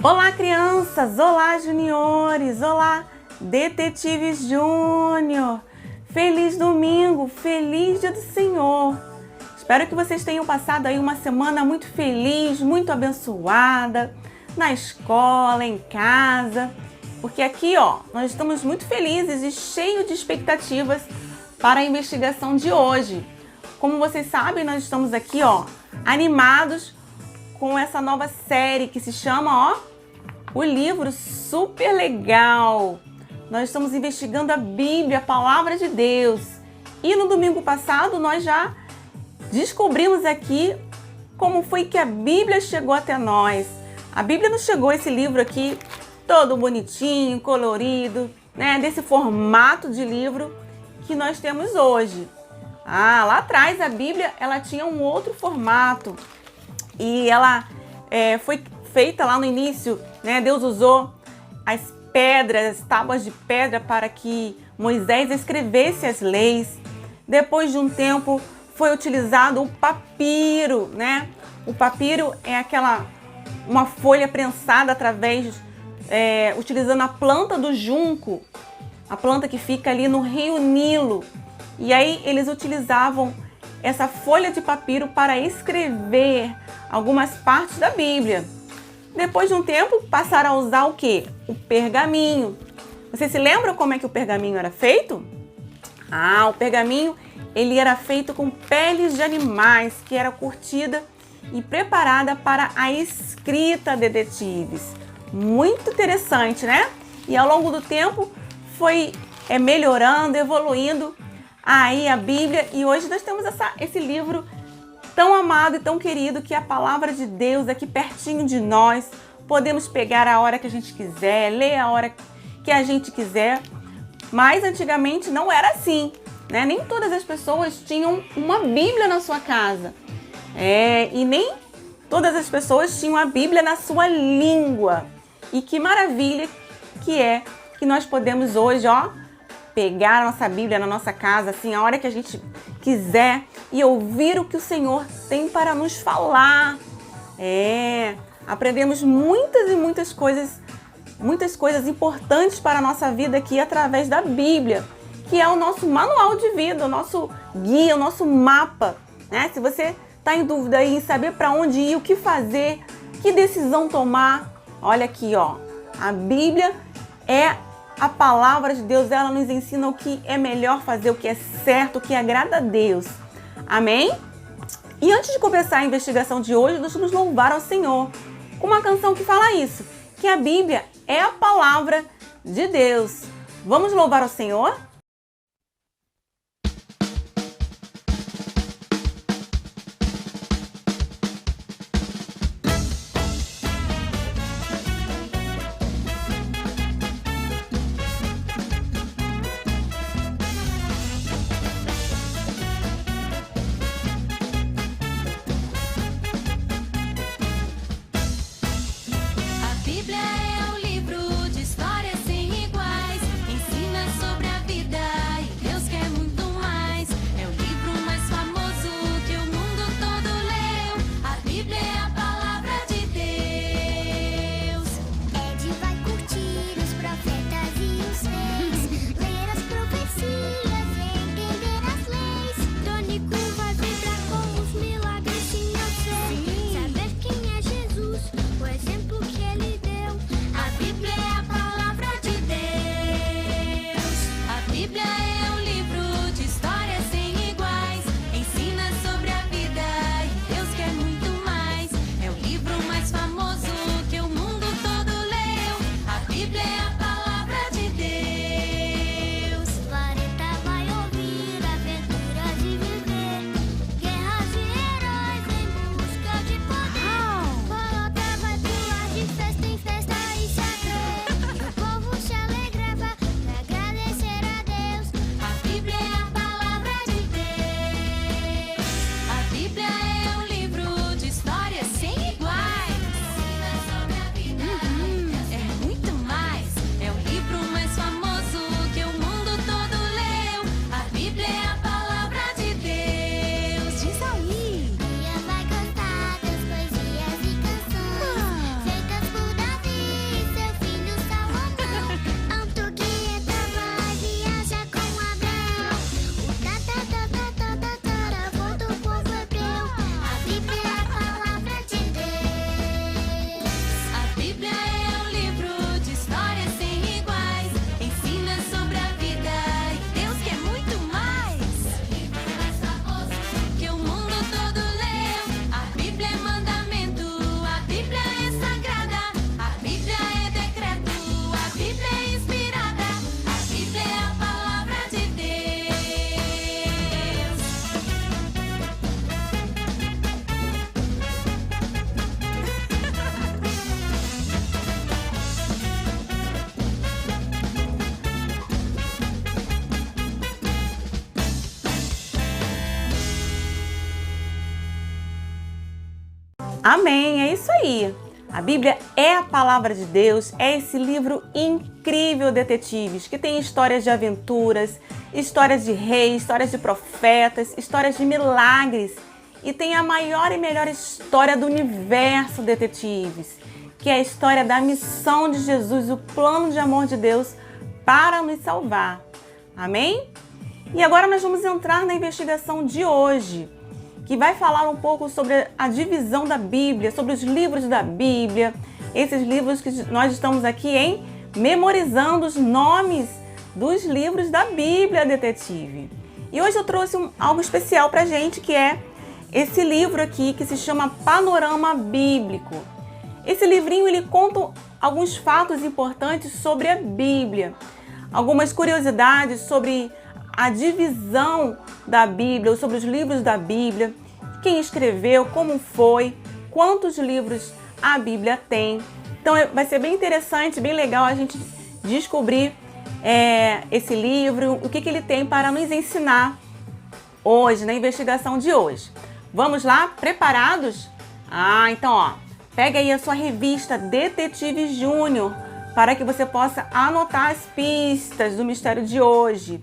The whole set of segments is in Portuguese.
Olá, crianças! Olá, juniores! Olá, Detetive Júnior! Feliz domingo! Feliz Dia do Senhor! Espero que vocês tenham passado aí uma semana muito feliz, muito abençoada, na escola, em casa, porque aqui, nós estamos muito felizes e cheios de expectativas para a investigação de hoje. Como vocês sabem, nós estamos aqui, animados com essa nova série que se chama, o livro super legal. Nós estamos investigando a Bíblia, a Palavra de Deus. E no domingo passado nós já descobrimos aqui como foi que a Bíblia chegou até nós. A Bíblia nos chegou, esse livro aqui, todo bonitinho, colorido, né? Desse formato de livro que nós temos hoje. Lá atrás a Bíblia, ela tinha um outro formato. E ela foi feita lá no início, né? Deus usou as pedras, as tábuas de pedra para que Moisés escrevesse as leis. Depois de um tempo foi utilizado o papiro, né? O papiro é uma folha prensada utilizando a planta do junco, a planta que fica ali no rio Nilo. E aí eles utilizavam essa folha de papiro para escrever algumas partes da Bíblia. Depois de um tempo, passaram a usar o quê? O pergaminho. Você se lembra como é que o pergaminho era feito? O pergaminho, ele era feito com peles de animais, que era curtida e preparada para a escrita, detetives. Muito interessante, né? E ao longo do tempo foi melhorando, evoluindo aí a Bíblia. E hoje nós temos esse livro tão amado e tão querido, que é a Palavra de Deus aqui pertinho de nós. Podemos pegar a hora que a gente quiser, ler a hora que a gente quiser. Mas antigamente não era assim, né? Nem todas as pessoas tinham uma Bíblia na sua casa. E nem todas as pessoas tinham a Bíblia na sua língua. E que maravilha que nós podemos hoje, pegar a nossa Bíblia na nossa casa, assim, a hora que a gente quiser, e ouvir o que o Senhor tem para nos falar. Aprendemos muitas e muitas coisas importantes para a nossa vida aqui através da Bíblia, que é o nosso manual de vida, o nosso guia, o nosso mapa, né? Se você está em dúvida aí em saber para onde ir, o que fazer, que decisão tomar, olha aqui, a Bíblia é a Palavra de Deus. Ela nos ensina o que é melhor fazer, o que é certo, o que agrada a Deus. Amém? E antes de começar a investigação de hoje, nós vamos louvar ao Senhor com uma canção que fala isso, que a Bíblia é a Palavra de Deus. Vamos louvar ao Senhor? A Bíblia é um livro de histórias sem iguais. Ensina sobre a vida Amém, é isso aí. A Bíblia é a palavra de Deus, é esse livro incrível, detetives, que tem histórias de aventuras, histórias de reis, histórias de profetas, histórias de milagres. E tem a maior e melhor história do universo, detetives, que é a história da missão de Jesus, o plano de amor de Deus para nos salvar. Amém? E agora nós vamos entrar na investigação de hoje, que vai falar um pouco sobre a divisão da Bíblia, sobre os livros da Bíblia, esses livros que nós estamos aqui memorizando os nomes dos livros da Bíblia, detetive. E hoje eu trouxe algo especial pra gente, que é esse livro aqui que se chama Panorama Bíblico. Esse livrinho ele conta alguns fatos importantes sobre a Bíblia, algumas curiosidades sobre a divisão da Bíblia, sobre os livros da Bíblia, quem escreveu, como foi, quantos livros a Bíblia tem. Então vai ser bem interessante, bem legal a gente descobrir esse livro, o que ele tem para nos ensinar hoje, na investigação de hoje. Vamos lá? Preparados? Então ó, pega aí a sua revista Detetive Júnior para que você possa anotar as pistas do mistério de hoje.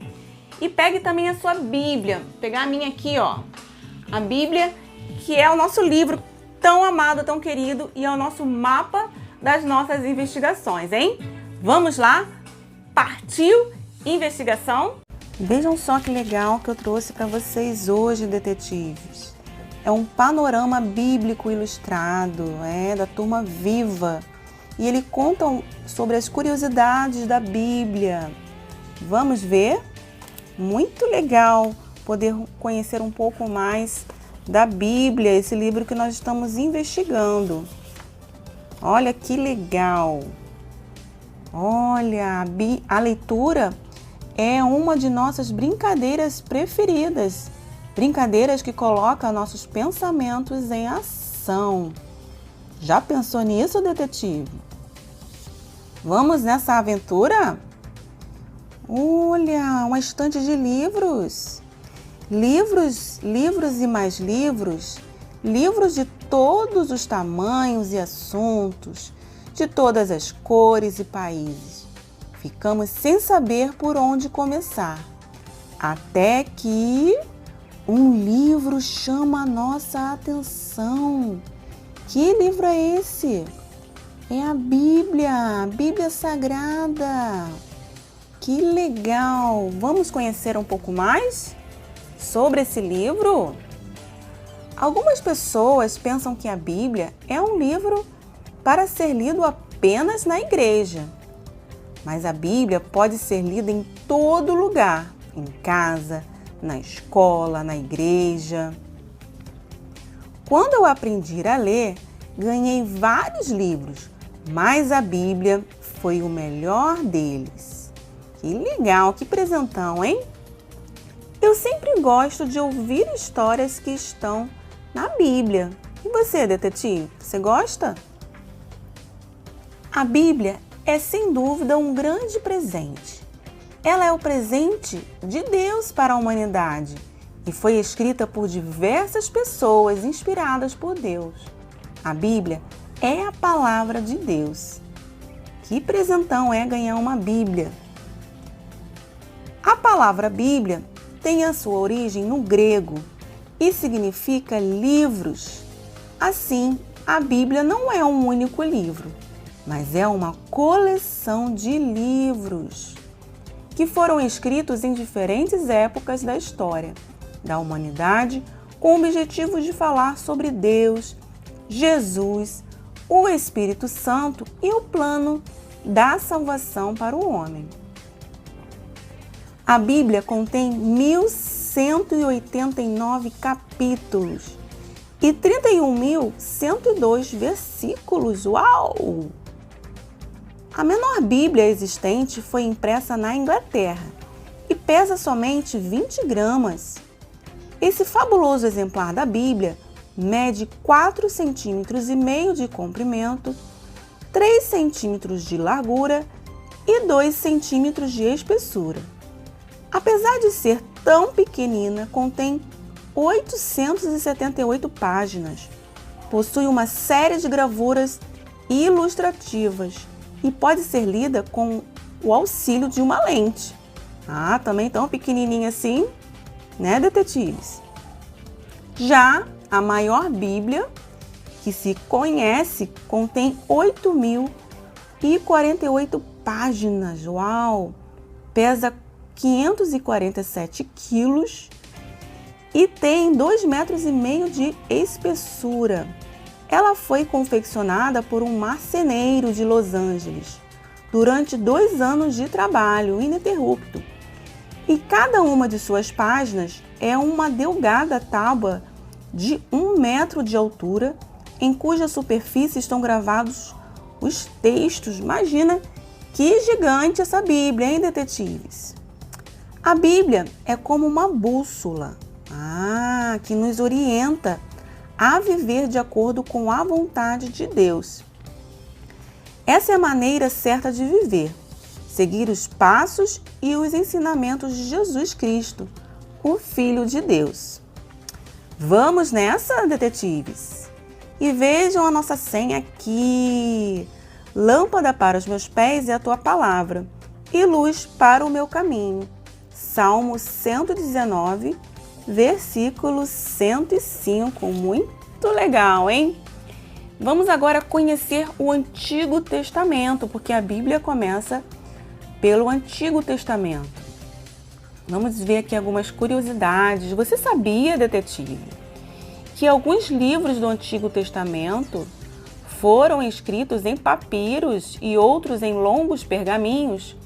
E pegue também a sua Bíblia. Vou pegar a minha aqui, ó. A Bíblia, que é o nosso livro tão amado, tão querido, e é o nosso mapa das nossas investigações, hein? Vamos lá? Partiu investigação? Vejam só que legal que eu trouxe para vocês hoje, detetives. É um panorama bíblico ilustrado, da Turma Viva. E ele conta sobre as curiosidades da Bíblia. Vamos ver? Muito legal poder conhecer um pouco mais da Bíblia, esse livro que nós estamos investigando. Olha que legal! Olha, a leitura é uma de nossas brincadeiras preferidas. Brincadeiras que colocam nossos pensamentos em ação. Já pensou nisso, detetive? Vamos nessa aventura? Olha, uma estante de livros. Livros e mais livros. Livros de todos os tamanhos e assuntos, de todas as cores e países. Ficamos sem saber por onde começar. Até que um livro chama a nossa atenção. Que livro é esse? É a Bíblia Sagrada. Que legal! Vamos conhecer um pouco mais sobre esse livro? Algumas pessoas pensam que a Bíblia é um livro para ser lido apenas na igreja. Mas a Bíblia pode ser lida em todo lugar, em casa, na escola, na igreja. Quando eu aprendi a ler, ganhei vários livros, mas a Bíblia foi o melhor deles. Que legal, que presentão, hein? Eu sempre gosto de ouvir histórias que estão na Bíblia. E você, detetive, você gosta? A Bíblia é sem dúvida um grande presente. Ela é o presente de Deus para a humanidade e foi escrita por diversas pessoas inspiradas por Deus. A Bíblia é a palavra de Deus. Que presentão é ganhar uma Bíblia! A palavra Bíblia tem a sua origem no grego e significa livros. Assim, a Bíblia não é um único livro, mas é uma coleção de livros que foram escritos em diferentes épocas da história da humanidade com o objetivo de falar sobre Deus, Jesus, o Espírito Santo e o plano da salvação para o homem. A Bíblia contém 1.189 capítulos e 31.102 versículos. Uau! A menor Bíblia existente foi impressa na Inglaterra e pesa somente 20 gramas. Esse fabuloso exemplar da Bíblia mede 4,5 centímetros de comprimento, 3 centímetros de largura e 2 centímetros de espessura. Apesar de ser tão pequenina, contém 878 páginas, possui uma série de gravuras ilustrativas e pode ser lida com o auxílio de uma lente. Também tão pequenininha assim, né, detetives? Já a maior Bíblia que se conhece contém 8.048 páginas. Uau! Pesa 547 quilos e tem 2,5 metros de espessura. Ela foi confeccionada por um marceneiro de Los Angeles durante 2 anos de trabalho ininterrupto. E cada uma de suas páginas é uma delgada tábua de 1 metro de altura, em cuja superfície estão gravados os textos. Imagina que gigante essa Bíblia, hein, detetives? A Bíblia é como uma bússola, que nos orienta a viver de acordo com a vontade de Deus. Essa é a maneira certa de viver, seguir os passos e os ensinamentos de Jesus Cristo, o Filho de Deus. Vamos nessa, detetives? E vejam a nossa senha aqui. Lâmpada para os meus pés é a tua palavra e luz para o meu caminho. Salmo 119, versículo 105. Muito legal, hein? Vamos agora conhecer o Antigo Testamento, porque a Bíblia começa pelo Antigo Testamento. Vamos ver aqui algumas curiosidades. Você sabia, detetive, que alguns livros do Antigo Testamento foram escritos em papiros e outros em longos pergaminhos,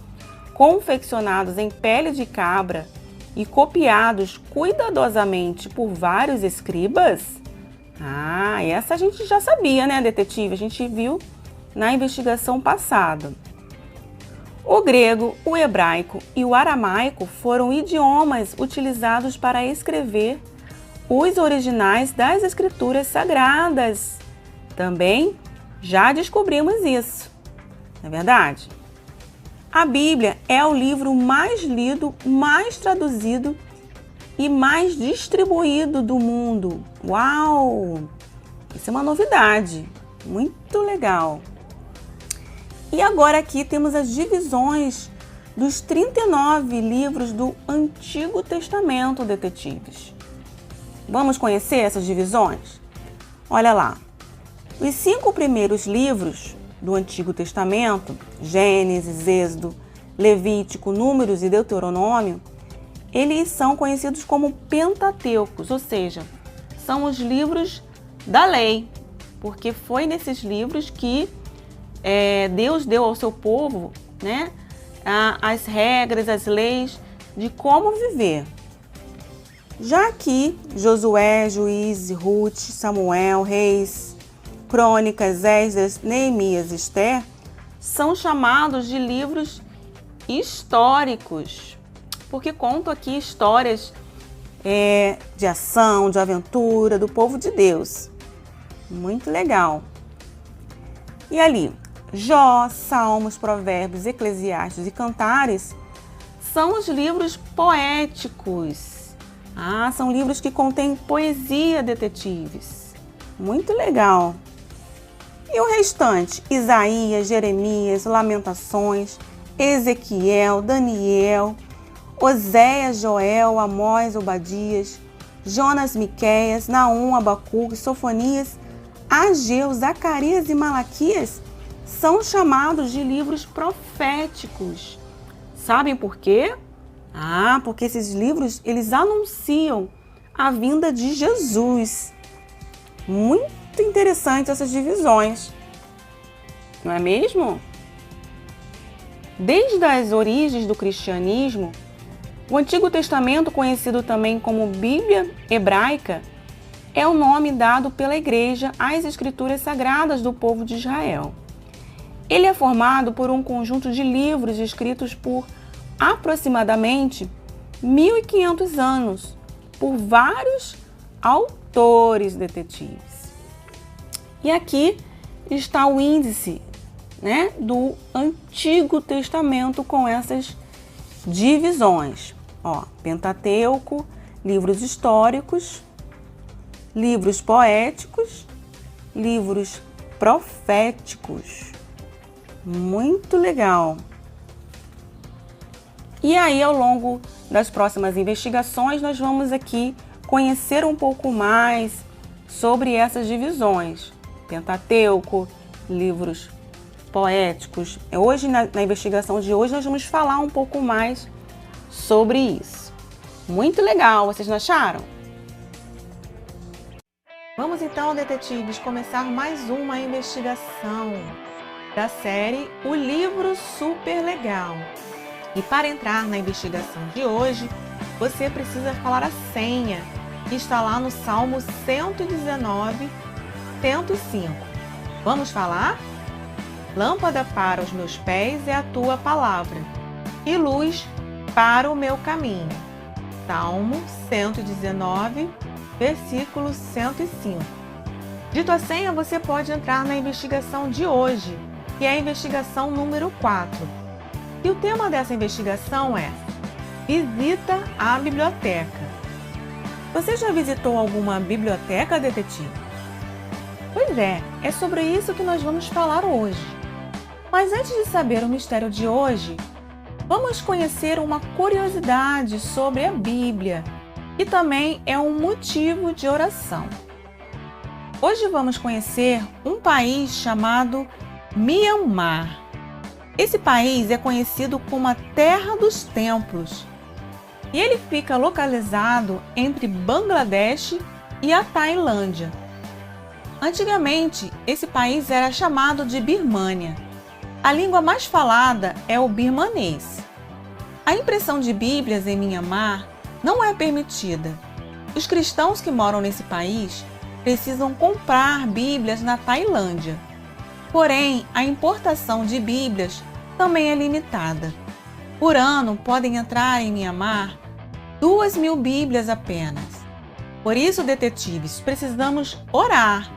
confeccionados em pele de cabra e copiados cuidadosamente por vários escribas? Essa a gente já sabia, né, detetive? A gente viu na investigação passada. O grego, o hebraico e o aramaico foram idiomas utilizados para escrever os originais das escrituras sagradas. Também já descobrimos isso, não é verdade? A Bíblia é o livro mais lido, mais traduzido e mais distribuído do mundo. Uau! Isso é uma novidade, muito legal. E agora aqui temos as divisões dos 39 livros do Antigo Testamento, detetives. Vamos conhecer essas divisões? Olha lá. Os 5 primeiros livros do Antigo Testamento, Gênesis, Êxodo, Levítico, Números e Deuteronômio, eles são conhecidos como Pentateucos, ou seja, são os livros da lei, porque foi nesses livros que Deus deu ao seu povo, né, as regras, as leis de como viver. Já aqui, Josué, Juízes, Ruth, Samuel, Reis, Crônicas, Esdras, Neemias e Esther são chamados de livros históricos, porque contam aqui histórias de ação, de aventura do povo de Deus. Muito legal. E ali, Jó, Salmos, Provérbios, Eclesiastes e Cantares são os livros poéticos. São livros que contêm poesia, detetives. Muito legal. E o restante? Isaías, Jeremias, Lamentações, Ezequiel, Daniel, Oséias, Joel, Amós, Obadias, Jonas, Miqueias, Naum, Abacuque, Sofonias, Ageu, Zacarias e Malaquias são chamados de livros proféticos. Sabem por quê? Porque esses livros, eles anunciam a vinda de Jesus. Muito interessante essas divisões, não é mesmo? Desde as origens do cristianismo, o Antigo Testamento, conhecido também como Bíblia Hebraica, é o nome dado pela Igreja às Escrituras Sagradas do povo de Israel. Ele é formado por um conjunto de livros escritos por aproximadamente 1.500 anos, por vários autores, detetives. E aqui está o índice, né, do Antigo Testamento com essas divisões. Pentateuco, livros históricos, livros poéticos livros proféticos. Muito legal! E aí, ao longo das próximas investigações, nós vamos aqui conhecer um pouco mais sobre essas divisões. Pentateuco, livros poéticos. Hoje, na investigação de hoje, nós vamos falar um pouco mais sobre isso. Muito legal, vocês não acharam? Vamos então, detetives, começar mais uma investigação da série O Livro Super Legal. E para entrar na investigação de hoje, você precisa falar a senha, que está lá no Salmo 119, 105. Vamos falar? Lâmpada para os meus pés é a tua palavra, e luz para o meu caminho. Salmo 119, versículo 105. Dito a senha, você pode entrar na investigação de hoje, que é a investigação número 4. E o tema dessa investigação é Visita à Biblioteca. Você já visitou alguma biblioteca, detetive? Pois é sobre isso que nós vamos falar hoje. Mas antes de saber o mistério de hoje, vamos conhecer uma curiosidade sobre a Bíblia, que também é um motivo de oração. Hoje vamos conhecer um país chamado Mianmar. Esse país é conhecido como a Terra dos Templos e ele fica localizado entre Bangladesh e a Tailândia. Antigamente, esse país era chamado de Birmânia. A língua mais falada é o birmanês. A impressão de Bíblias em Mianmar não é permitida. Os cristãos que moram nesse país precisam comprar Bíblias na Tailândia. Porém, a importação de Bíblias também é limitada. Por ano, podem entrar em Mianmar 2.000 Bíblias apenas. Por isso, detetives, precisamos orar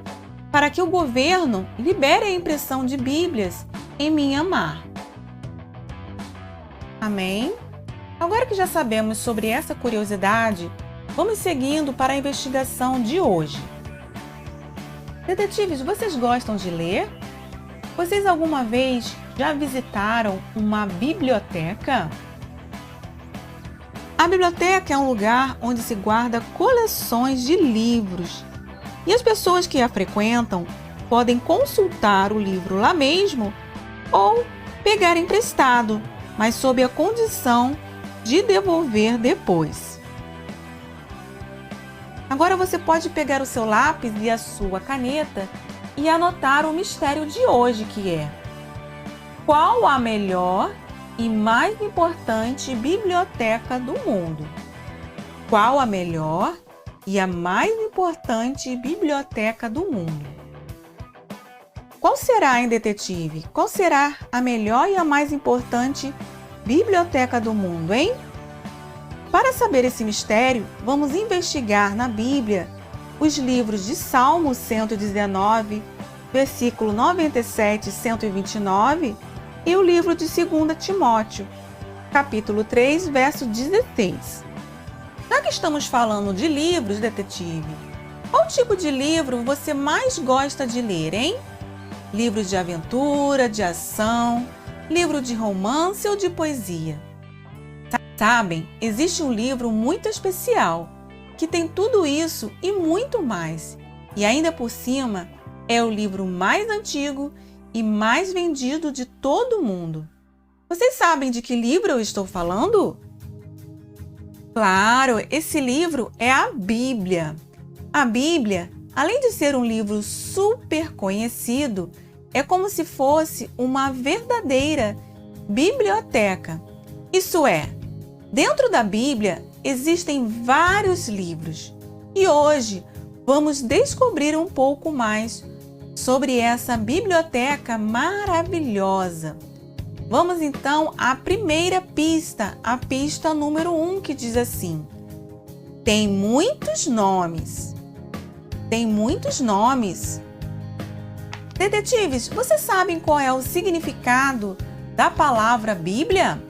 para que o governo libere a impressão de Bíblias em Mianmar. Amém? Agora que já sabemos sobre essa curiosidade, vamos seguindo para a investigação de hoje. Detetives, vocês gostam de ler? Vocês alguma vez já visitaram uma biblioteca? A biblioteca é um lugar onde se guarda coleções de livros e as pessoas que a frequentam podem consultar o livro lá mesmo ou pegar emprestado, mas sob a condição de devolver depois. Agora você pode pegar o seu lápis e a sua caneta e anotar o mistério de hoje, que é: qual a melhor e mais importante biblioteca do mundo? Qual a melhor e a mais importante biblioteca do mundo? Qual será, hein, detetive? Qual será a melhor e a mais importante biblioteca do mundo, hein? Para saber esse mistério, vamos investigar na Bíblia os livros de Salmo 119, versículo 97 e 129, e o livro de 2 Timóteo, capítulo 3, verso 16. Já que estamos falando de livros, detetive, qual tipo de livro você mais gosta de ler, hein? Livros de aventura, de ação, livro de romance ou de poesia? Sabem, existe um livro muito especial que tem tudo isso e muito mais. E ainda por cima, é o livro mais antigo e mais vendido de todo o mundo. Vocês sabem de que livro eu estou falando? Claro, esse livro é a Bíblia. A Bíblia, além de ser um livro super conhecido, é como se fosse uma verdadeira biblioteca. Isso é, dentro da Bíblia existem vários livros e hoje vamos descobrir um pouco mais sobre essa biblioteca maravilhosa. Vamos então à primeira pista, a pista número 1, que diz assim: tem muitos nomes. Tem muitos nomes. Detetives, vocês sabem qual é o significado da palavra Bíblia?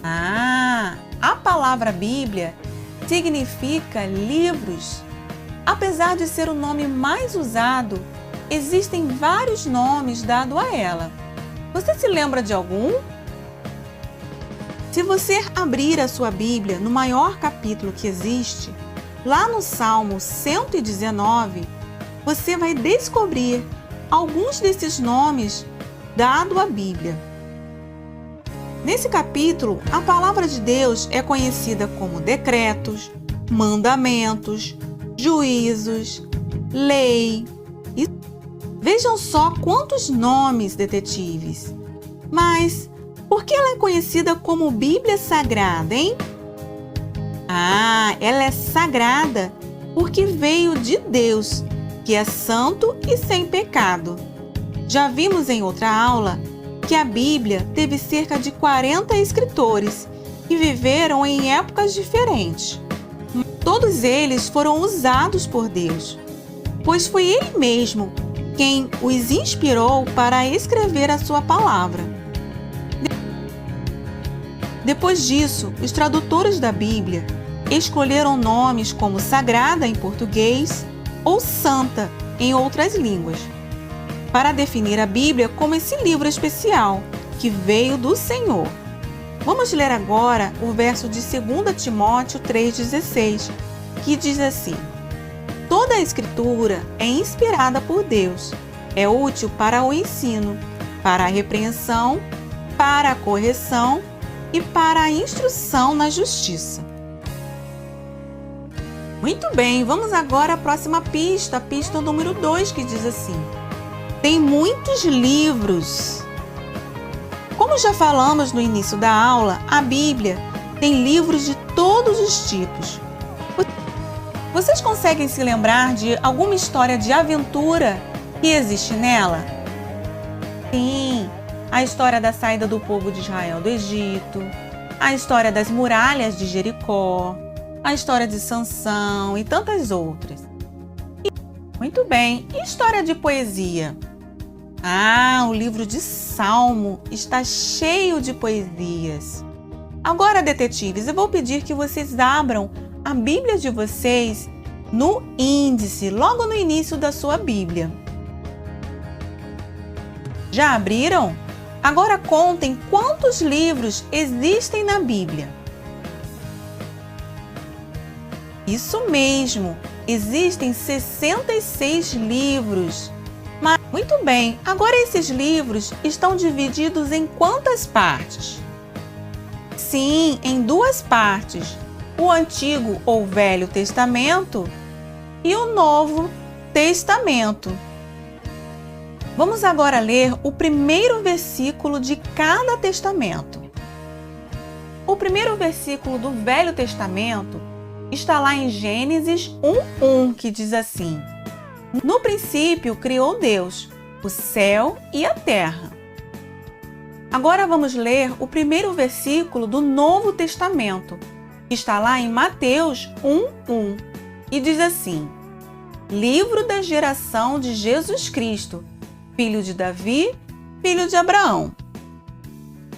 A palavra Bíblia significa livros. Apesar de ser o nome mais usado, existem vários nomes dados a ela. Você se lembra de algum? Se você abrir a sua Bíblia no maior capítulo que existe, lá no Salmo 119, você vai descobrir alguns desses nomes dados à Bíblia. Nesse capítulo, a palavra de Deus é conhecida como decretos, mandamentos, juízos, lei. Vejam só quantos nomes, detetives. Mas por que ela é conhecida como Bíblia Sagrada, hein? Ela é sagrada porque veio de Deus, que é santo e sem pecado. Já vimos em outra aula que a Bíblia teve cerca de 40 escritores que viveram em épocas diferentes. Todos eles foram usados por Deus, pois foi Ele mesmo quem os inspirou para escrever a sua palavra. Depois disso, os tradutores da Bíblia escolheram nomes como Sagrada em português ou Santa em outras línguas, para definir a Bíblia como esse livro especial que veio do Senhor. Vamos ler agora o verso de 2 Timóteo 3,16, que diz assim: Toda a Escritura é inspirada por Deus, é útil para o ensino, para a repreensão, para a correção e para a instrução na justiça. Muito bem, vamos agora à próxima pista, a pista número 2, que diz assim: Tem muitos livros. Como já falamos no início da aula, a Bíblia tem livros de todos os tipos. Vocês conseguem se lembrar de alguma história de aventura que existe nela? Sim, a história da saída do povo de Israel do Egito, a história das muralhas de Jericó, a história de Sansão e tantas outras. Muito bem, e história de poesia? O livro de Salmo está cheio de poesias. Agora, detetives, eu vou pedir que vocês abram a Bíblia de vocês no índice, logo no início da sua Bíblia. Já abriram? Agora contem quantos livros existem na Bíblia. Isso mesmo, existem 66 livros. Mas, muito bem, agora esses livros estão divididos em quantas partes? Sim, em 2 partes, o Antigo ou Velho Testamento e o Novo Testamento. Vamos agora ler o primeiro versículo de cada testamento. O primeiro versículo do Velho Testamento está lá em Gênesis 1:1, que diz assim: No princípio criou Deus o céu e a terra. Agora vamos ler o primeiro versículo do Novo Testamento, que está lá em Mateus 1:1, e diz assim: Livro da geração de Jesus Cristo, filho de Davi, filho de Abraão.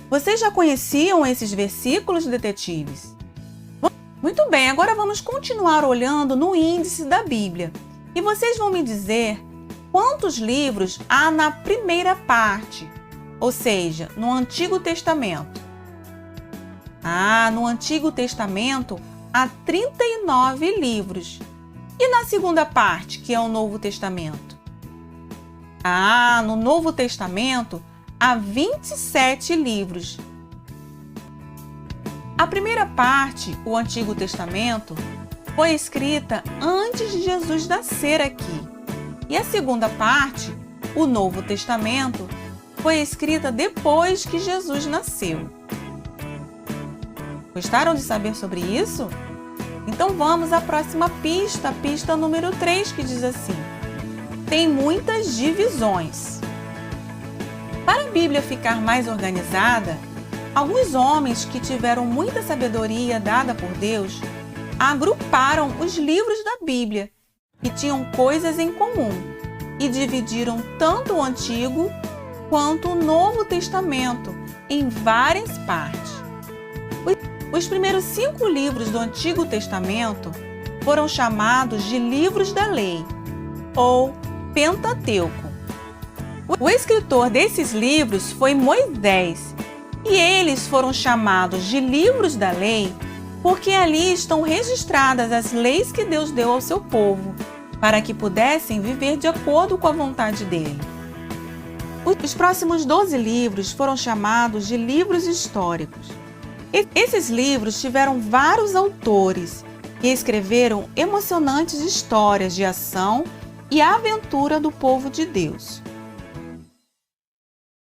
Vocês já conheciam esses versículos, detetives? Muito bem, agora vamos continuar olhando no índice da Bíblia. E vocês vão me dizer quantos livros há na primeira parte, ou seja, no Antigo Testamento. No Antigo Testamento há 39 livros. E na segunda parte, que é o Novo Testamento? No Novo Testamento há 27 livros. A primeira parte, o Antigo Testamento, foi escrita antes de Jesus nascer aqui. E a segunda parte, o Novo Testamento, foi escrita depois que Jesus nasceu. Gostaram de saber sobre isso? Então vamos à próxima pista, a pista número 3, que diz assim: Tem muitas divisões. Para a Bíblia ficar mais organizada, alguns homens que tiveram muita sabedoria dada por Deus agruparam os livros da Bíblia, que tinham coisas em comum, e dividiram tanto o Antigo quanto o Novo Testamento em várias partes. Os primeiros 5 livros do Antigo Testamento foram chamados de livros da lei, ou Pentateuco. O escritor desses livros foi Moisés, e eles foram chamados de livros da lei porque ali estão registradas as leis que Deus deu ao seu povo, para que pudessem viver de acordo com a vontade dele. Os próximos 12 livros foram chamados de livros históricos. Esses livros tiveram vários autores que escreveram emocionantes histórias de ação e aventura do povo de Deus.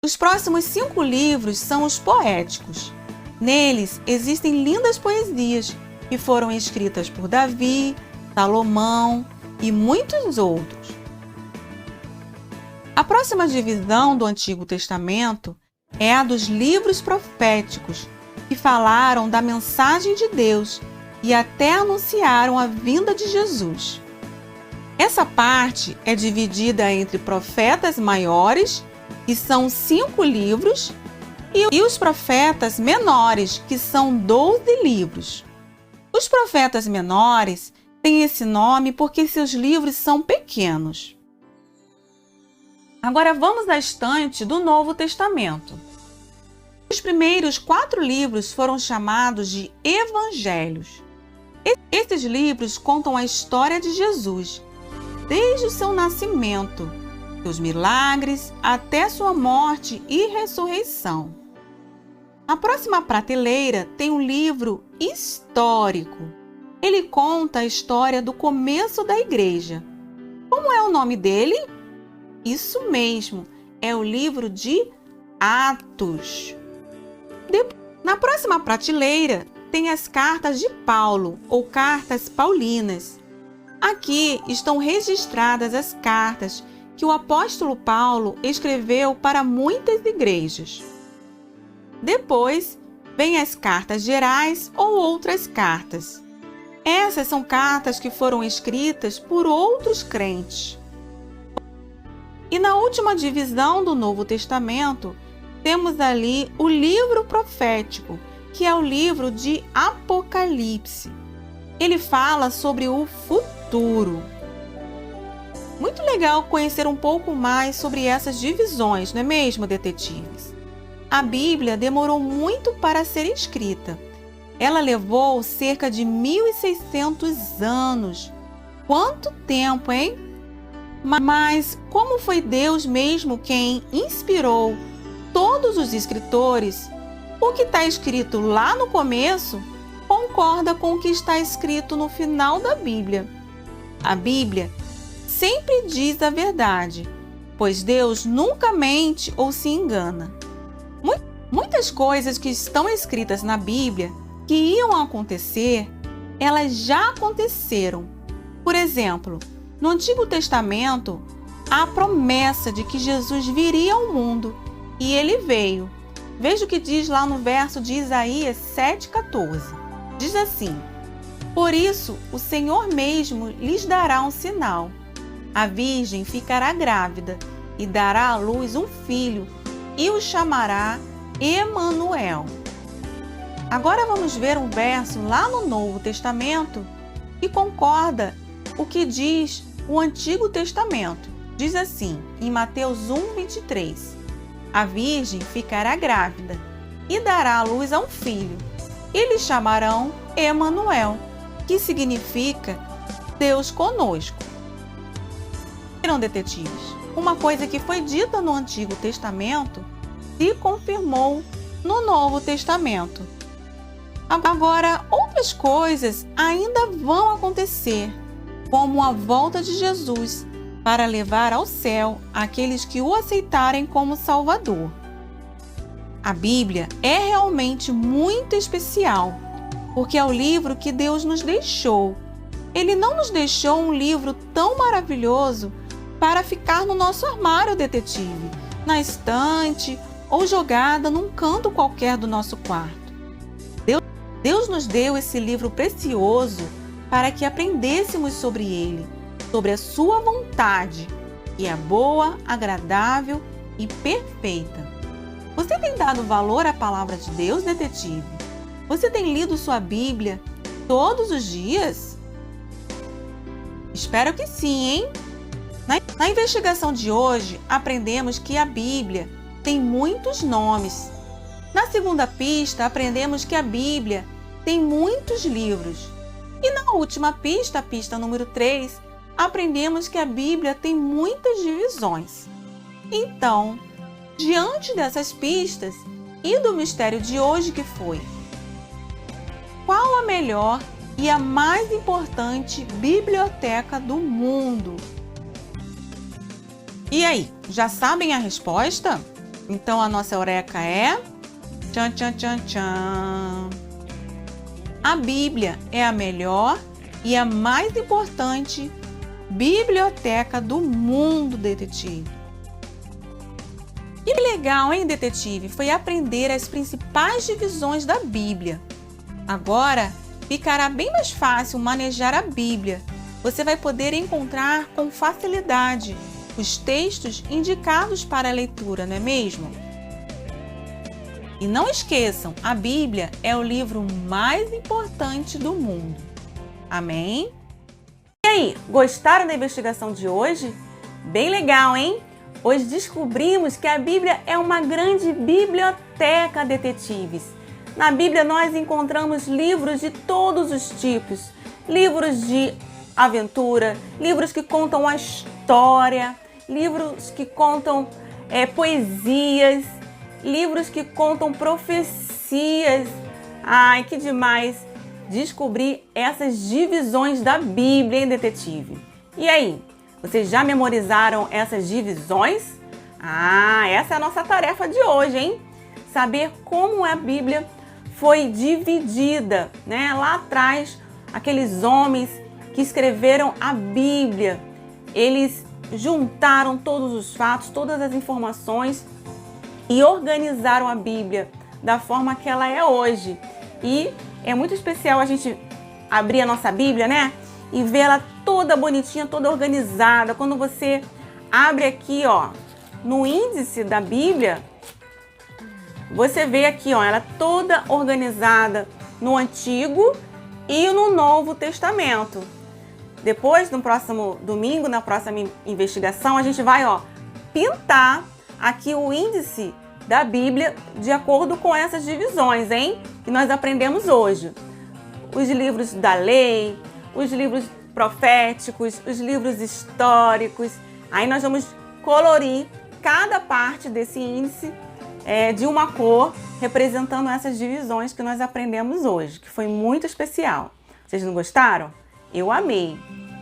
Os próximos 5 livros são os poéticos. Neles existem lindas poesias que foram escritas por Davi, Salomão e muitos outros. A próxima divisão do Antigo Testamento é a dos livros proféticos, que falaram da mensagem de Deus e até anunciaram a vinda de Jesus. Essa parte é dividida entre profetas maiores, que são 5 livros, e os profetas menores, que são 12 livros. Os profetas menores têm esse nome porque seus livros são pequenos. Agora vamos à estante do Novo Testamento. Os primeiros 4 livros foram chamados de Evangelhos. Esses livros contam a história de Jesus, desde o seu nascimento, seus milagres, até sua morte e ressurreição. A próxima prateleira tem um livro histórico. Ele conta a história do começo da igreja. Como é o nome dele? Isso mesmo, é o livro de Atos. Na próxima prateleira tem as cartas de Paulo, ou cartas paulinas. Aqui estão registradas as cartas que o apóstolo Paulo escreveu para muitas igrejas. Depois, vem as cartas gerais ou outras cartas. Essas são cartas que foram escritas por outros crentes. E na última divisão do Novo Testamento, temos ali o livro profético, que é o livro de Apocalipse. Ele fala sobre o futuro. Muito legal conhecer um pouco mais sobre essas divisões, não é mesmo, detetives? A Bíblia demorou muito para ser escrita. Ela levou cerca de 1.600 anos. Quanto tempo, hein? Mas como foi Deus mesmo quem inspirou todos os escritores, o que está escrito lá no começo concorda com o que está escrito no final da Bíblia. A Bíblia sempre diz a verdade, pois Deus nunca mente ou se engana. Muitas coisas que estão escritas na Bíblia que iam acontecer, elas já aconteceram. Por exemplo, no Antigo Testamento, há a promessa de que Jesus viria ao mundo, e ele veio. Veja o que diz lá no verso de Isaías 7,14. Diz assim: por isso, o Senhor mesmo lhes dará um sinal. A virgem ficará grávida e dará à luz um filho, e o chamará Emanuel. Agora vamos ver um verso lá no Novo Testamento que concorda o que diz o Antigo Testamento. Diz assim, em Mateus 1:23: a virgem ficará grávida e dará à luz a um filho, e lhe chamarão Emanuel, que significa Deus conosco. Viram, detetives? Uma coisa que foi dita no Antigo Testamento se confirmou no Novo Testamento. Agora, outras coisas ainda vão acontecer, como a volta de Jesus para levar ao céu aqueles que o aceitarem como Salvador. A Bíblia é realmente muito especial, porque é o livro que Deus nos deixou. Ele não nos deixou um livro tão maravilhoso para ficar no nosso armário, detetive, na estante ou jogada num canto qualquer do nosso quarto. Deus nos deu esse livro precioso para que aprendêssemos sobre ele, sobre a sua vontade, que é boa, agradável e perfeita. Você tem dado valor à palavra de Deus, detetive? Você tem lido sua Bíblia todos os dias? Espero que sim, hein? Na investigação de hoje, aprendemos que a Bíblia tem muitos nomes. Na segunda pista, aprendemos que a Bíblia tem muitos livros. E na última pista, a pista número 3, aprendemos que a Bíblia tem muitas divisões. Então, diante dessas pistas e do mistério de hoje que foi: qual a melhor e a mais importante biblioteca do mundo? E aí, já sabem a resposta? Então a nossa eureka é... Tchan, tchan, tchan, tchan. A Bíblia é a melhor e a mais importante biblioteca do mundo, detetive. Que legal, hein, detetive? Foi aprender as principais divisões da Bíblia. Agora, ficará bem mais fácil manejar a Bíblia. Você vai poder encontrar com facilidade os textos indicados para a leitura, não é mesmo? E não esqueçam, a Bíblia é o livro mais importante do mundo. Amém? E aí, gostaram da investigação de hoje? Bem legal, hein? Hoje descobrimos que a Bíblia é uma grande biblioteca, detetives. Na Bíblia nós encontramos livros de todos os tipos. Livros de aventura, livros que contam a história, livros que contam poesias, livros que contam profecias. Ai, que demais descobrir essas divisões da Bíblia, hein, detetive? E aí, vocês já memorizaram essas divisões? Essa é a nossa tarefa de hoje, hein? Saber como a Bíblia foi dividida, né? Lá atrás, aqueles homens que escreveram a Bíblia, eles juntaram todos os fatos, todas as informações e organizaram a Bíblia da forma que ela é hoje. E é muito especial a gente abrir a nossa Bíblia, né? E ver ela toda bonitinha, toda organizada. Quando você abre aqui, ó, no índice da Bíblia, você vê aqui, ó, ela toda organizada no Antigo e no Novo Testamento. Depois, no próximo domingo, na próxima investigação, a gente vai, ó, pintar aqui o índice da Bíblia de acordo com essas divisões, hein? Que nós aprendemos hoje. Os livros da lei, os livros proféticos, os livros históricos. Aí nós vamos colorir cada parte desse índice de uma cor, representando essas divisões que nós aprendemos hoje, que foi muito especial. Vocês não gostaram? Eu amei.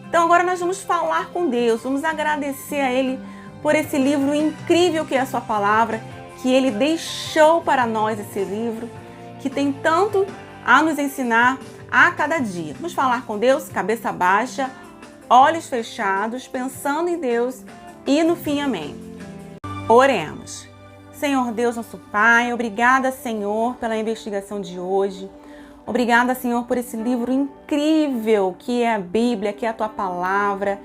Então agora nós vamos falar com Deus, vamos agradecer a Ele por esse livro incrível que é a sua palavra, que Ele deixou para nós esse livro, que tem tanto a nos ensinar a cada dia. Vamos falar com Deus, cabeça baixa, olhos fechados, pensando em Deus e no fim, amém. Oremos. Senhor Deus, nosso Pai, obrigada, Senhor, pela investigação de hoje. Obrigada, Senhor, por esse livro incrível que é a Bíblia, que é a Tua Palavra.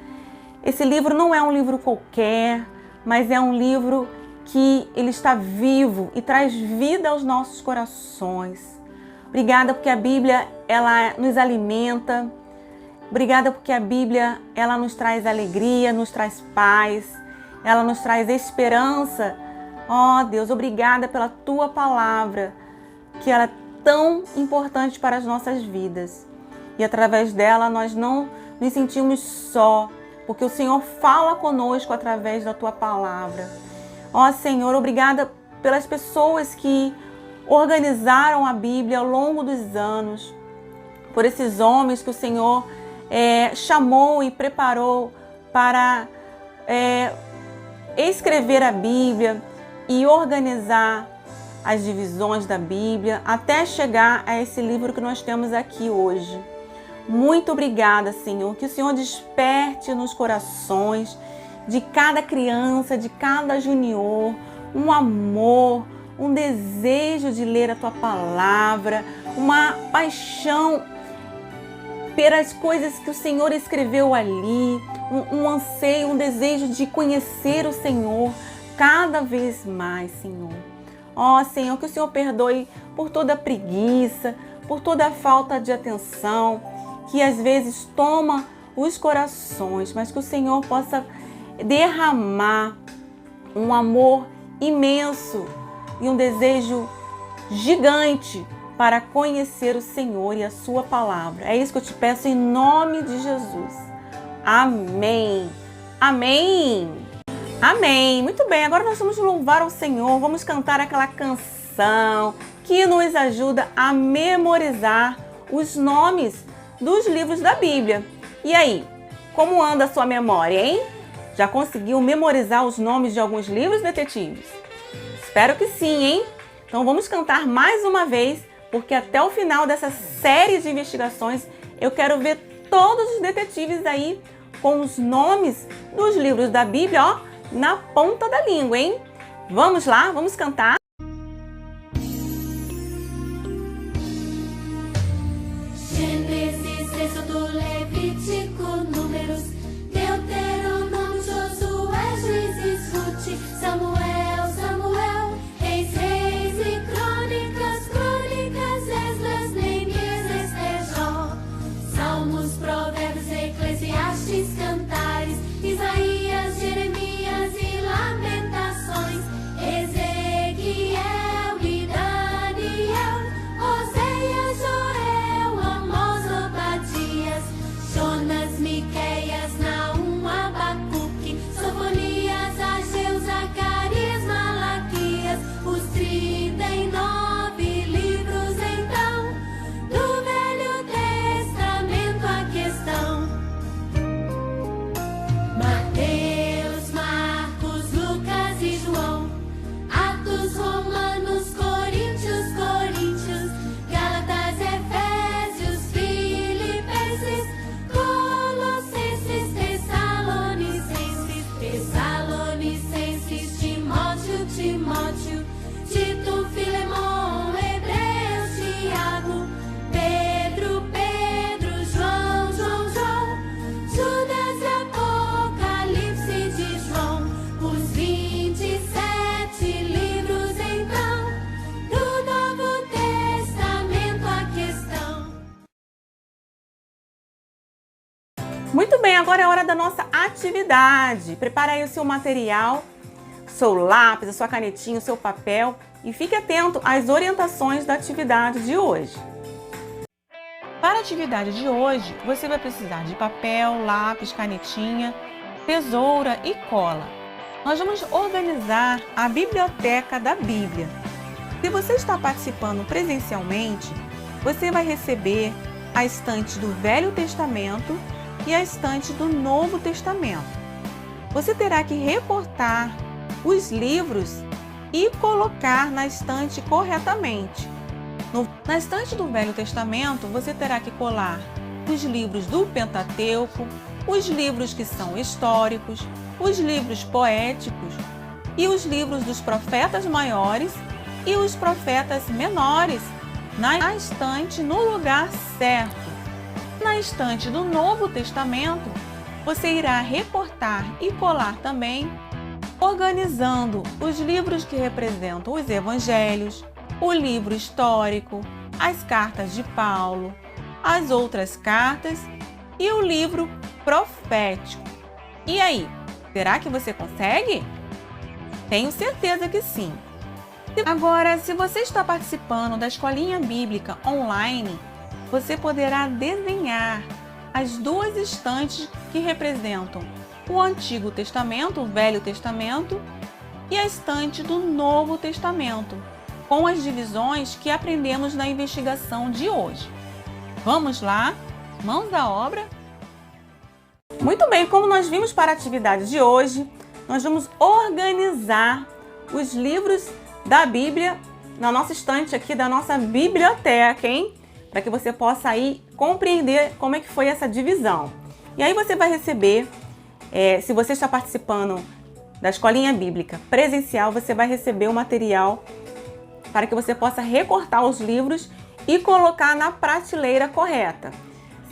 Esse livro não é um livro qualquer, mas é um livro que ele está vivo e traz vida aos nossos corações. Obrigada porque a Bíblia, ela nos alimenta. Obrigada porque a Bíblia, ela nos traz alegria, nos traz paz, ela nos traz esperança. Ó Deus, obrigada pela Tua Palavra, que ela é tão importante para as nossas vidas. E através dela nós não nos sentimos só, porque o Senhor fala conosco através da Tua Palavra. Ó Senhor, obrigada pelas pessoas que organizaram a Bíblia ao longo dos anos, por esses homens que o Senhor chamou e preparou para escrever a Bíblia e organizar as divisões da Bíblia até chegar a esse livro que nós temos aqui hoje. Muito obrigada, Senhor, que o Senhor desperte nos corações de cada criança, de cada junior, um amor, um desejo de ler a Tua Palavra, uma paixão pelas coisas que o Senhor escreveu ali, um anseio, um desejo de conhecer o Senhor cada vez mais, Senhor. Ó Senhor, que o Senhor perdoe por toda preguiça, por toda falta de atenção, que às vezes toma os corações, mas que o Senhor possa derramar um amor imenso e um desejo gigante para conhecer o Senhor e a sua palavra. É isso que eu te peço em nome de Jesus. Amém. Amém. Amém. Muito bem, agora nós vamos louvar ao Senhor, vamos cantar aquela canção que nos ajuda a memorizar os nomes dos livros da Bíblia. E aí, como anda a sua memória, hein? Já conseguiu memorizar os nomes de alguns livros, detetives? Espero que sim, hein? Então vamos cantar mais uma vez, porque até o final dessa série de investigações eu quero ver todos os detetives aí com os nomes dos livros da Bíblia, ó, na ponta da língua, hein? Vamos lá, vamos cantar. Gênesis, Êxodo, Levítico, Números, Deuteronômio, Josué, Juízes, Ruth, Samuel, Reis e Crônicas, Esdras, Neemias, Ester, Jó, Salmos, Provérbios, Eclesiastes, Cantares, Isaías, Jeremias e Lamentações, Ezequiel e Daniel, Oséias, Joel, Amós, Obadias, Jonas, Miqueias, Naum, Abacuque, Sofonias, Ageu, Zacarias, Malaquias, os 39 livros então do Velho Testamento a questão. Mateus, Marcos, Lucas e João, Atos, Romanos, Coríntios, Gálatas, Efésios, Filipenses, Colossenses, Tessalonicenses, Timóteo, Tito, Filemon, Hebreus, Tiago, Pedro, João, Judas e Apocalipse de João, os 27 livros então do Novo Testamento a questão. Muito bem, agora é a hora da nossa atividade. Prepare aí o seu material, seu lápis, a sua canetinha, o seu papel e fique atento às orientações da atividade de hoje. Para a atividade de hoje, você vai precisar de papel, lápis, canetinha, tesoura e cola. Nós vamos organizar a biblioteca da Bíblia. Se você está participando presencialmente, você vai receber a estante do Velho Testamento e a estante do Novo Testamento. Você terá que recortar os livros e colocar na estante corretamente. Na estante do Velho Testamento, você terá que colar os livros do Pentateuco, os livros que são históricos, os livros poéticos e os livros dos profetas maiores e os profetas menores na estante no lugar certo. Na estante do Novo Testamento, você irá recortar e colar também, organizando os livros que representam os evangelhos, o livro histórico, as cartas de Paulo, as outras cartas e o livro profético. E aí, será que você consegue? Tenho certeza que sim. Agora, se você está participando da Escolinha Bíblica online, você poderá desenhar as duas estantes que representam o Antigo Testamento, o Velho Testamento, e a estante do Novo Testamento, com as divisões que aprendemos na investigação de hoje. Vamos lá? Mãos à obra? Muito bem, como nós vimos para a atividade de hoje, nós vamos organizar os livros da Bíblia na nossa estante aqui da nossa biblioteca, hein? Para que você possa aí compreender como é que foi essa divisão. E aí você vai receber, se você está participando da Escolinha Bíblica presencial, você vai receber o material para que você possa recortar os livros e colocar na prateleira correta.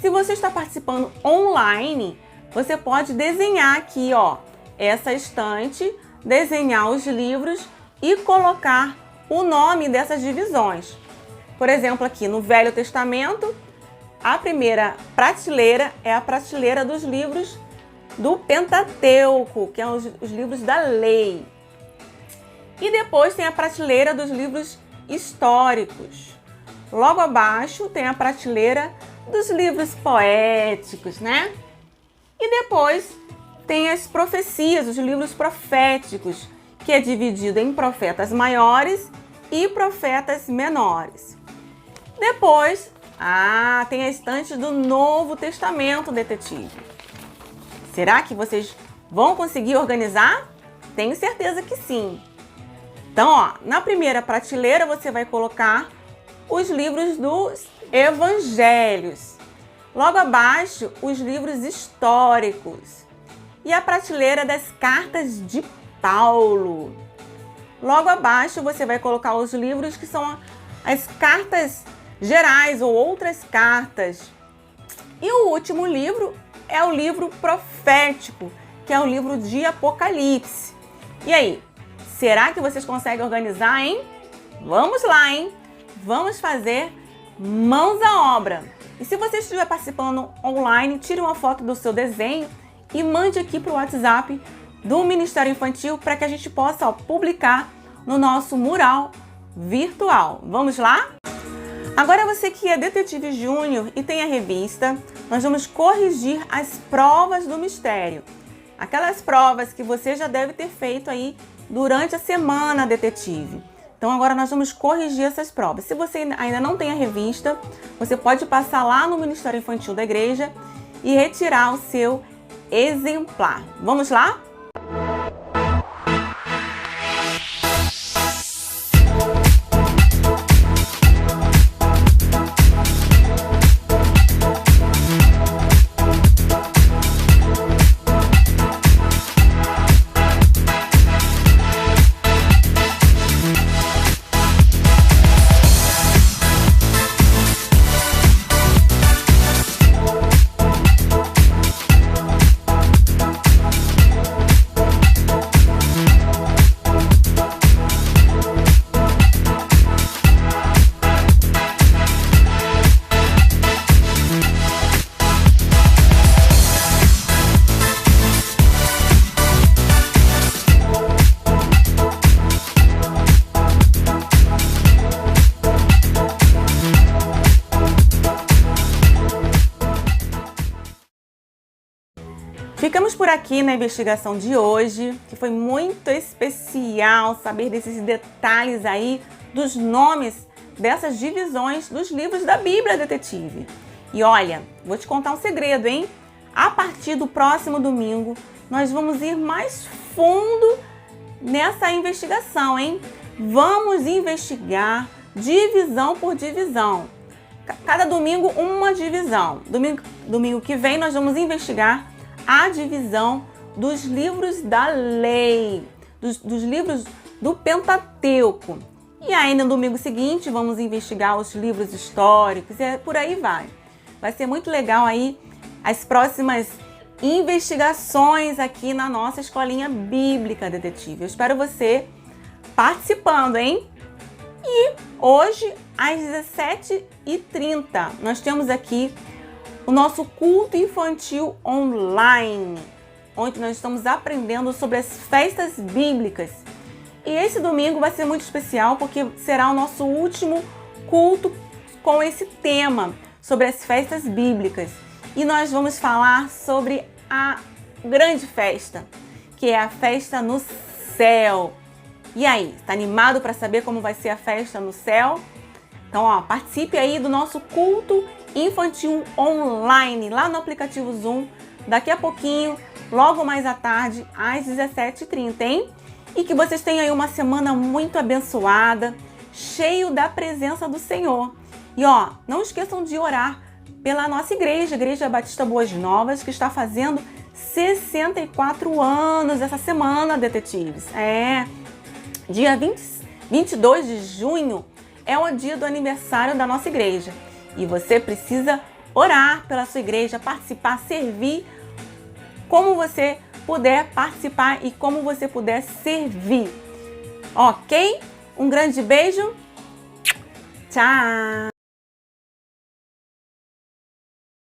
Se você está participando online, você pode desenhar aqui, ó, essa estante, desenhar os livros e colocar o nome dessas divisões. Por exemplo, aqui no Velho Testamento, a primeira prateleira é a prateleira dos livros do Pentateuco, que são os livros da lei. E depois tem a prateleira dos livros históricos. Logo abaixo tem a prateleira dos livros poéticos, né? E depois tem as profecias, os livros proféticos, que é dividido em profetas maiores e profetas menores. Depois, tem a estante do Novo Testamento, detetive. Será que vocês vão conseguir organizar? Tenho certeza que sim. Então, na primeira prateleira você vai colocar os livros dos evangelhos. Logo abaixo, os livros históricos. E a prateleira das cartas de Paulo. Logo abaixo você vai colocar os livros que são as cartas gerais ou outras cartas. E o último livro é o livro profético, que é o livro de Apocalipse. E aí, será que vocês conseguem organizar, hein? Vamos lá, hein? Vamos fazer mãos à obra. E se você estiver participando online, tire uma foto do seu desenho e mande aqui para o WhatsApp do Ministério Infantil para que a gente possa publicar no nosso mural virtual. Vamos lá? Agora você que é detetive júnior e tem a revista, nós vamos corrigir as provas do mistério. Aquelas provas que você já deve ter feito aí durante a semana, detetive. Então agora nós vamos corrigir essas provas. Se você ainda não tem a revista, você pode passar lá no Ministério Infantil da igreja e retirar o seu exemplar. Vamos lá? Ficamos por aqui na investigação de hoje, que foi muito especial saber desses detalhes aí dos nomes dessas divisões dos livros da Bíblia, detetive. E olha, vou te contar um segredo, hein? A partir do próximo domingo, nós vamos ir mais fundo nessa investigação, hein? Vamos investigar divisão por divisão. Cada domingo, uma divisão. Domingo que vem, nós vamos investigar a divisão dos livros da lei, dos livros do Pentateuco. E aí no domingo seguinte vamos investigar os livros históricos e por aí vai. Vai ser muito legal aí as próximas investigações aqui na nossa escolinha bíblica, detetive. Eu espero você participando, hein? E hoje às 17h30 nós temos aqui o nosso culto infantil online, onde nós estamos aprendendo sobre as festas bíblicas. E esse domingo vai ser muito especial porque será o nosso último culto com esse tema, sobre as festas bíblicas. E nós vamos falar sobre a grande festa, que é a festa no céu. E aí, está animado para saber como vai ser a festa no céu? Então, participe aí do nosso culto infantil online, lá no aplicativo Zoom, daqui a pouquinho, logo mais à tarde, às 17h30, hein? E que vocês tenham aí uma semana muito abençoada, cheio da presença do Senhor. E não esqueçam de orar pela nossa igreja, Igreja Batista Boas Novas, que está fazendo 64 anos essa semana, detetives. Dia 22 de junho é o dia do aniversário da nossa igreja. E você precisa orar pela sua igreja, participar, servir, como você puder participar e como você puder servir. Ok? Um grande beijo. Tchau!